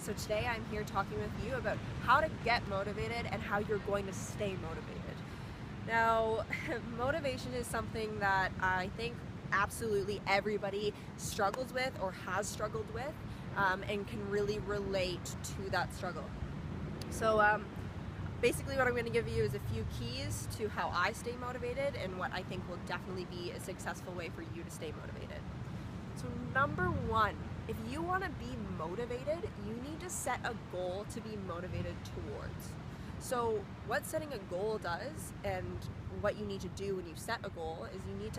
So today I'm here talking with you about how to get motivated and how you're going to stay motivated. Now, motivation is something that I think absolutely everybody struggles with or has struggled with, and can really relate to that struggle. So basically what I'm going to give you is a few keys to how I stay motivated and what I think will definitely be a successful way for you to stay motivated. So number one, if you want to be motivated, you need to set a goal to be motivated towards. So what setting a goal does, and what you need to do when you set a goal, is you need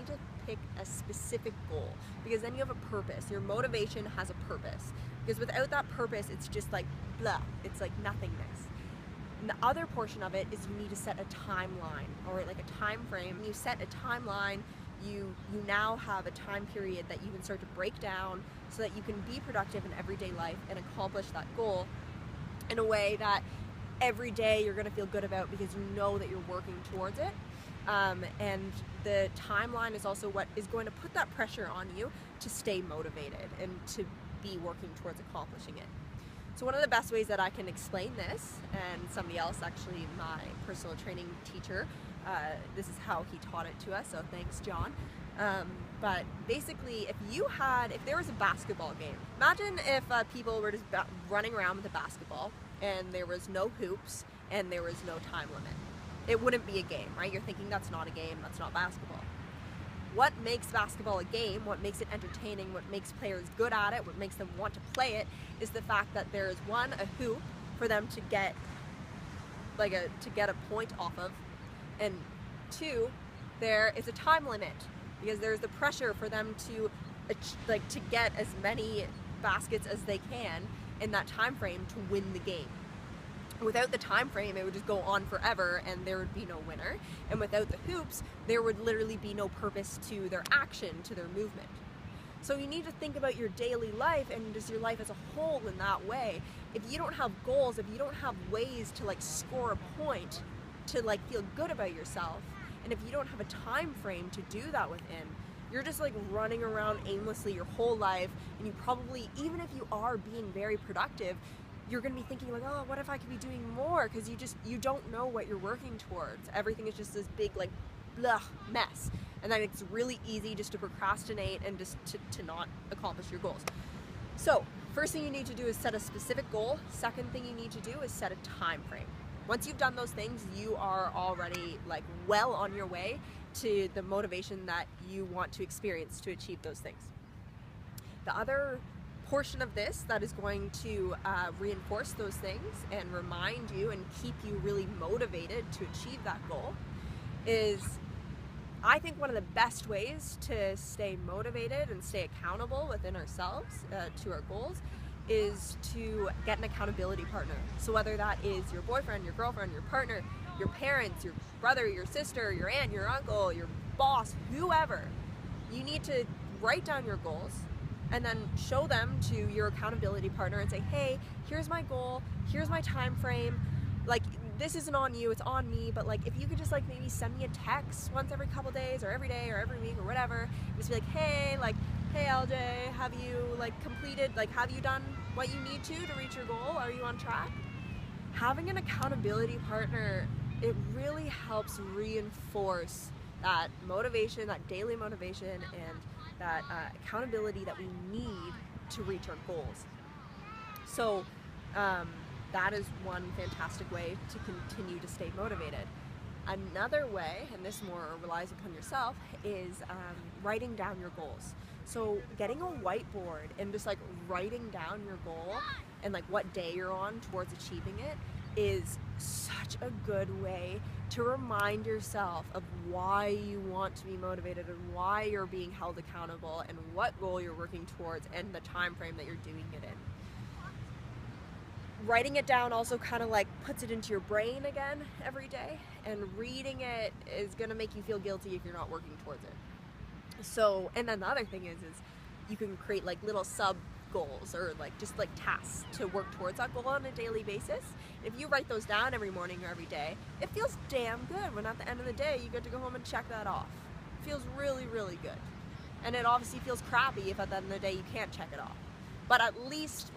to pick a specific goal, because then you have a purpose. Your motivation has a purpose, because without that purpose it's just like blah, it's like nothingness. And the other portion of it is you need to set a timeline, or like a time frame. When you set a timeline, you now have a time period that you can start to break down so that you can be productive in everyday life and accomplish that goal in a way that every day you're going to feel good about, because you know that you're working towards it. And the timeline is also what is going to put that pressure on you to stay motivated and to be working towards accomplishing it. So one of the best ways that I can explain this, and somebody else, actually my personal training teacher, this is how he taught it to us, so thanks John. But basically, if there was a basketball game, imagine if people were just running around with a basketball and there was no hoops and there was no time limit. It wouldn't be a game, right? You're thinking that's not a game, that's not basketball. What makes basketball a game, what makes it entertaining, what makes players good at it, what makes them want to play it, is the fact that there is one, a hoop for them to get a point off of, and two, there is a time limit, because there's the pressure for them to get as many baskets as they can in that time frame to win the game. Without the time frame, it would just go on forever and there would be no winner. And without the hoops, there would literally be no purpose to their action, to their movement. So you need to think about your daily life and just your life as a whole in that way. If you don't have goals, if you don't have ways to score a point, to feel good about yourself, and if you don't have a time frame to do that within, you're just running around aimlessly your whole life, and you probably, even if you are being very productive, you're going to be thinking oh, what if I could be doing more? Because you don't know what you're working towards. Everything is just this big blah mess, and then it's really easy just to procrastinate and just to not accomplish your goals. So first thing you need to do is set a specific goal. Second thing you need to do is set a time frame. Once you've done those things, you are already well on your way to the motivation that you want to experience to achieve those things. The other portion of this that is going to reinforce those things and remind you and keep you really motivated to achieve that goal is, I think, one of the best ways to stay motivated and stay accountable within ourselves to our goals is to get an accountability partner. So whether that is your boyfriend, your girlfriend, your partner, your parents, your brother, your sister, your aunt, your uncle, your boss, whoever, you need to write down your goals and then show them to your accountability partner and say, hey, here's my goal, here's my time frame, this isn't on you, it's on me, but if you could just maybe send me a text once every couple days or every day or every week or whatever, just be hey LJ, have you completed, have you done what you need to reach your goal? Are you on track? Having an accountability partner, it really helps reinforce that motivation, that daily motivation, and that accountability that we need to reach our goals. So that is one fantastic way to continue to stay motivated. Another way, and this more relies upon yourself, is writing down your goals. So getting a whiteboard and just writing down your goal and what day you're on towards achieving it is such a good way to remind yourself of why you want to be motivated and why you're being held accountable and what goal you're working towards and the time frame that you're doing it in. Writing it down also kind of puts it into your brain again every day, and reading it is going to make you feel guilty if you're not working towards it. So, and then the other thing is you can create little sub goals or just tasks to work towards that goal on a daily basis. If you write those down every morning or every day, it feels damn good when at the end of the day you get to go home and check that off. It feels really, really good. And it obviously feels crappy if at the end of the day you can't check it off. But at least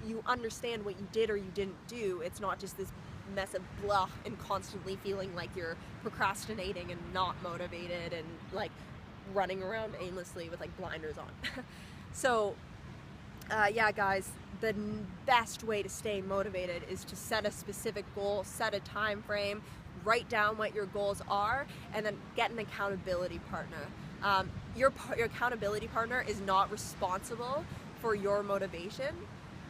you understand what you did or you didn't do. It's not just this mess of blah and constantly feeling like you're procrastinating and not motivated and like running around aimlessly with like blinders on. So yeah guys, the best way to stay motivated is to set a specific goal, set a time frame, write down what your goals are, and then get an accountability partner. Your accountability partner is not responsible for your motivation.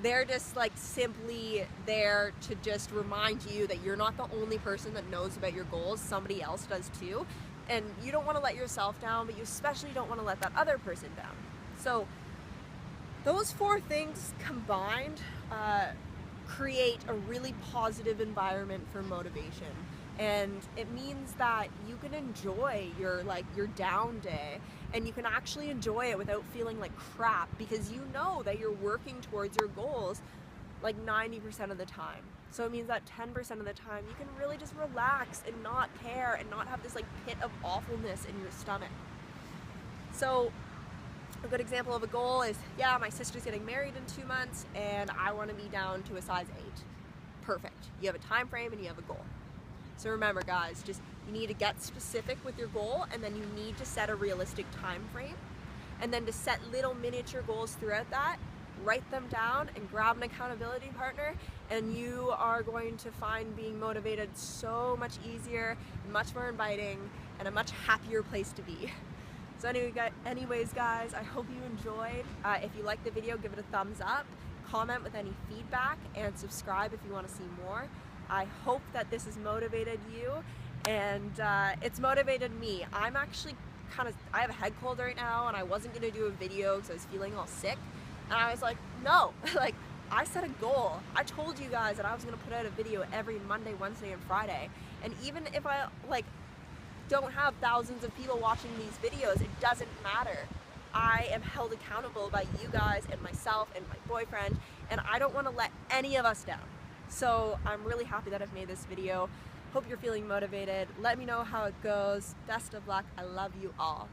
They're just like simply there to just remind you that you're not the only person that knows about your goals. Somebody else does too. And you don't want to let yourself down, but you especially don't want to let that other person down. So those 4 things combined create a really positive environment for motivation. And it means that you can enjoy your down day, and you can actually enjoy it without feeling like crap, because you know that you're working towards your goals like 90% of the time. So it means that 10% of the time you can really just relax and not care and not have this like pit of awfulness in your stomach. So a good example of a goal is, yeah, my sister's getting married in 2 months and I want to be down to a size 8. Perfect. You have a time frame and you have a goal. So remember guys, just you need to get specific with your goal, and then you need to set a realistic time frame, and then to set little miniature goals throughout that, write them down and grab an accountability partner, and you are going to find being motivated so much easier, much more inviting, and a much happier place to be. So anyways guys, I hope you enjoyed. If you liked the video, give it a thumbs up, comment with any feedback, and subscribe if you want to see more. I hope that this has motivated you, and it's motivated me. I'm actually I have a head cold right now, and I wasn't going to do a video because I was feeling all sick, and I was like, no, like I set a goal. I told you guys that I was going to put out a video every Monday, Wednesday, and Friday, and even if I don't have thousands of people watching these videos, it doesn't matter. I am held accountable by you guys and myself and my boyfriend, and I don't want to let any of us down. So I'm really happy that I've made this video. Hope you're feeling motivated. Let me know how it goes. Best of luck. I love you all.